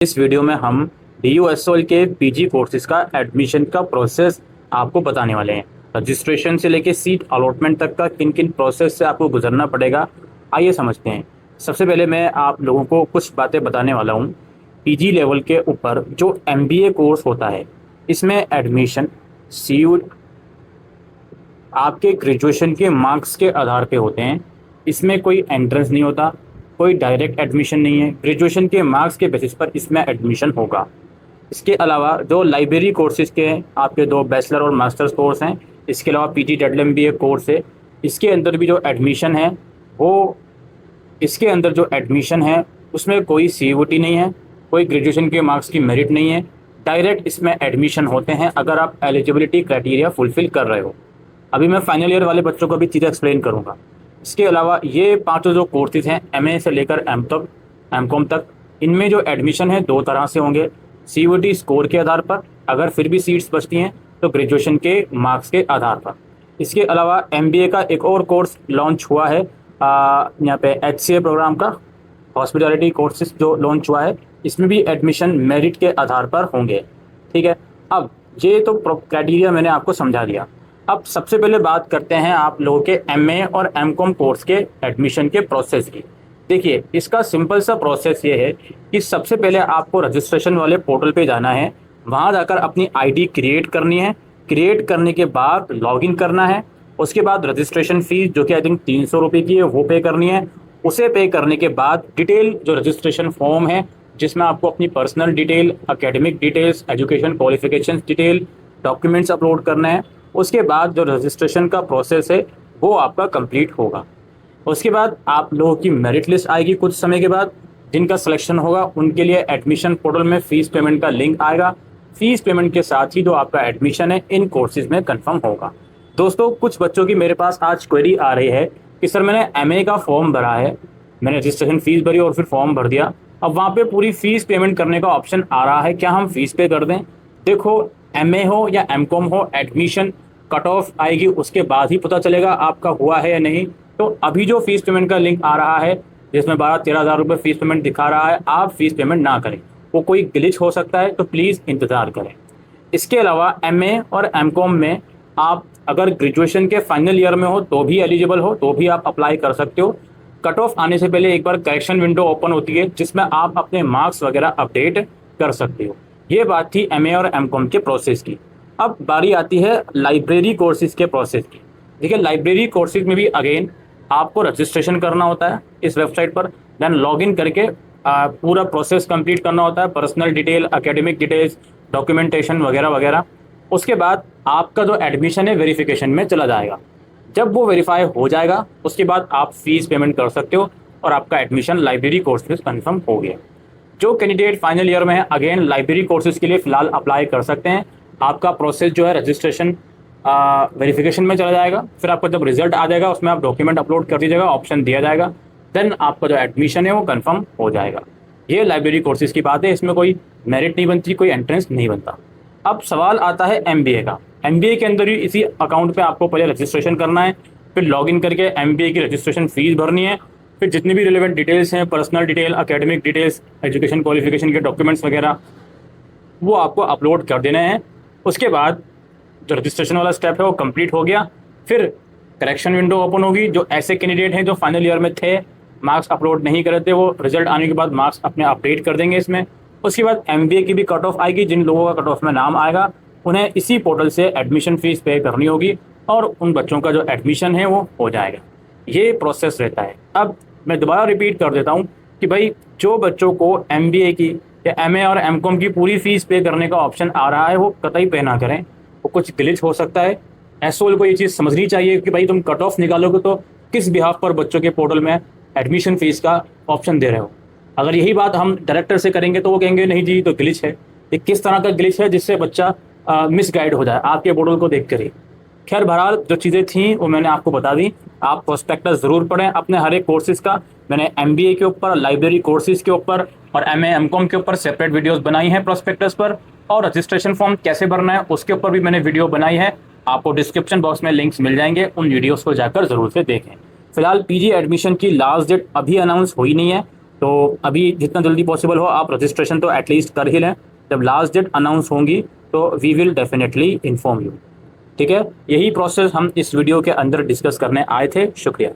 इस वीडियो में हम DUSOL के पीजी कोर्सेज का एडमिशन का प्रोसेस आपको बताने वाले हैं। रजिस्ट्रेशन से लेके सीट अलॉटमेंट तक का किन किन प्रोसेस से आपको गुजरना पड़ेगा, आइए समझते हैं। सबसे पहले मैं आप लोगों को कुछ बातें बताने वाला हूँ। पीजी लेवल के ऊपर जो MBA कोर्स होता है, इसमें एडमिशन CU आपके ग्रेजुएशन के मार्क्स के आधार पे होते हैं। इसमें कोई एंट्रेंस नहीं होता, कोई डायरेक्ट एडमिशन नहीं है। ग्रेजुएशन के मार्क्स के बेसिस पर इसमें एडमिशन होगा। इसके अलावा जो लाइब्रेरी कोर्सेज के हैं, आपके दो बैचलर और मास्टर्स कोर्स हैं। इसके अलावा PG/MBA कोर्स है। इसके अंदर भी जो एडमिशन है वो इसके अंदर जो एडमिशन है उसमें कोई CUT नहीं है, कोई ग्रेजुएशन के मार्क्स की मेरिट नहीं है। डायरेक्ट इसमें एडमिशन होते हैं अगर आप एलिजिबिलिटी क्राइटेरिया फुलफिल कर रहे हो। अभी मैं फाइनल ईयर वाले बच्चों को भी चीज़ें एक्सप्लेन करूँगा। इसके अलावा ये पांचों जो कोर्सेज हैं MA से लेकर M.Com तक, इनमें जो एडमिशन है दो तरह से होंगे। CUT स्कोर के आधार पर, अगर फिर भी सीट्स बचती हैं तो ग्रेजुएशन के मार्क्स के आधार पर। इसके अलावा MBA का एक और कोर्स लॉन्च हुआ है यहाँ पे HCA प्रोग्राम का, हॉस्पिटैलिटी कोर्सेज जो लॉन्च हुआ है, इसमें भी एडमिशन मेरिट के आधार पर होंगे। ठीक है, अब ये तो क्राइटेरिया मैंने आपको समझा दिया। अब सबसे पहले बात करते हैं आप लोगों के MA और M.Com कोर्स के एडमिशन के प्रोसेस की। देखिए, इसका सिंपल सा प्रोसेस ये है कि सबसे पहले आपको रजिस्ट्रेशन वाले पोर्टल पे जाना है। वहाँ जाकर अपनी ID क्रिएट करनी है। क्रिएट करने के बाद लॉगिन करना है। उसके बाद रजिस्ट्रेशन फीस जो कि आई थिंक 300 रुपये की है वो पे करनी है। उसे पे करने के बाद डिटेल जो रजिस्ट्रेशन फॉर्म है, जिसमें आपको अपनी personal detail, academic details, education qualification detail, documents upload करना है। उसके बाद जो रजिस्ट्रेशन का प्रोसेस है वो आपका कंप्लीट होगा। उसके बाद आप लोगों की मेरिट लिस्ट आएगी कुछ समय के बाद। जिनका सिलेक्शन होगा उनके लिए एडमिशन पोर्टल में फ़ीस पेमेंट का लिंक आएगा। फ़ीस पेमेंट के साथ ही जो आपका एडमिशन है इन कोर्सेज में कंफर्म होगा। दोस्तों, कुछ बच्चों की मेरे पास आज क्वेरी आ रही है कि सर मैंने MA का फॉर्म भरा है, मैंने रजिस्ट्रेशन फ़ीस भरी और फिर फॉर्म भर दिया, अब वहाँ पे पूरी फ़ीस पेमेंट करने का ऑप्शन आ रहा है, क्या हम फ़ीस पे कर दें? देखो, MA हो या M.Com हो, एडमिशन कट ऑफ आएगी उसके बाद ही पता चलेगा आपका हुआ है या नहीं। तो अभी जो फीस पेमेंट का लिंक आ रहा है जिसमें 12-13 हज़ार रुपये फीस पेमेंट दिखा रहा है, आप फीस पेमेंट ना करें, वो कोई ग्लिच हो सकता है, तो प्लीज़ इंतज़ार करें। इसके अलावा MA और M.Com में आप अगर ग्रेजुएशन के फाइनल ईयर में हो तो भी एलिजिबल हो, तो भी आप अप्लाई कर सकते हो। कट ऑफ आने से पहले एक बार करेक्शन विंडो ओपन होती है जिसमें आप अपने मार्क्स वगैरह अपडेट कर सकते हो। ये बात थी MA और M.Com के प्रोसेस की। अब बारी आती है लाइब्रेरी कोर्सेज के प्रोसेस की। देखिए, लाइब्रेरी कोर्सेज में भी अगेन आपको रजिस्ट्रेशन करना होता है इस वेबसाइट पर, देन लॉगिन करके पूरा प्रोसेस कंप्लीट करना होता है, personal detail, academic details, documentation वगैरह वगैरह। उसके बाद आपका जो एडमिशन है वेरिफिकेशन में चला जाएगा। जब वो वेरीफाई हो जाएगा उसके बाद आप फीस पेमेंट कर सकते हो और आपका एडमिशन लाइब्रेरी कोर्स में कन्फर्म हो गया। जो कैंडिडेट फाइनल ईयर में है अगेन लाइब्रेरी कोर्सेज के लिए फ़िलहाल अप्लाई कर सकते हैं। आपका प्रोसेस जो है रजिस्ट्रेशन वेरिफिकेशन में चला जाएगा, फिर आपका जब रिजल्ट आ जाएगा उसमें आप डॉक्यूमेंट अपलोड कर दीजिएगा, ऑप्शन दिया जाएगा, देन आपका जो एडमिशन है वो कंफर्म हो जाएगा। ये लाइब्रेरी कोर्सेज की बात है, इसमें कोई मेरिट नहीं बनती, कोई एंट्रेंस नहीं बनता। अब सवाल आता है MBA का। MBA के अंदर भी इसी अकाउंट पे आपको पहले रजिस्ट्रेशन करना है, फिर लॉगिन करके MBA की रजिस्ट्रेशन फ़ीस भरनी है, फिर जितनी भी रिलेवेंट डिटेल्स हैं, personal detail, academic details, education qualification के डॉक्यूमेंट्स वगैरह, वो आपको अपलोड कर देने हैं। उसके बाद जो रजिस्ट्रेशन वाला स्टेप है वो कंप्लीट हो गया। फिर करेक्शन विंडो ओपन होगी। जो ऐसे कैंडिडेट हैं जो फाइनल ईयर में थे, मार्क्स अपलोड नहीं करे थे, वो रिजल्ट आने के बाद मार्क्स अपने अपडेट कर देंगे इसमें। उसके बाद MBA की भी कट ऑफ आएगी। जिन लोगों का कट ऑफ में नाम आएगा उन्हें इसी पोर्टल से एडमिशन फ़ीस पे करनी होगी और उन बच्चों का जो एडमिशन है वो हो जाएगा। ये प्रोसेस रहता है। अब मैं दोबारा रिपीट कर देता हूँ कि भाई, जो बच्चों को MBA की या MA और M.Com की पूरी फ़ीस पे करने का ऑप्शन आ रहा है वो कतई पे ना करें, वो कुछ ग्लिच हो सकता है। SOL को ये चीज़ समझनी चाहिए कि भाई तुम कट ऑफ निकालोगे तो किस बिहाफ पर बच्चों के पोर्टल में एडमिशन फ़ीस का ऑप्शन दे रहे हो। अगर यही बात हम डायरेक्टर से करेंगे तो वो कहेंगे नहीं जी तो ग्लिच है। ये किस तरह का ग्लिच है जिससे बच्चा मिसगाइड हो जाए आपके पोर्टल को देख कर ही। खैर, बहरहाल जो चीज़ें थी वो मैंने आपको बता दी। आप प्रोस्पेक्टस ज़रूर पढ़ें अपने हर एक कोर्सेज़ का। मैंने MBA के ऊपर, लाइब्रेरी कोर्सेज़ के ऊपर और MA M.Com के ऊपर सेपरेट वीडियोस बनाई हैं प्रोस्पेक्टस पर, और रजिस्ट्रेशन फॉर्म कैसे भरना है उसके ऊपर भी मैंने वीडियो बनाई है। आपको डिस्क्रिप्शन बॉक्स में लिंक्स मिल जाएंगे, उन वीडियोज़ को जाकर ज़रूर से देखें। फिलहाल PG एडमिशन की लास्ट डेट अभी अनाउंस हुई नहीं है। तो अभी जितना जल्दी पॉसिबल हो आप रजिस्ट्रेशन तो एटलीस्ट कर ही लें। जब लास्ट डेट अनाउंस होंगी तो we will definitely inform you. ठीक है, यही प्रोसेस हम इस वीडियो के अंदर डिस्कस करने आए थे। शुक्रिया।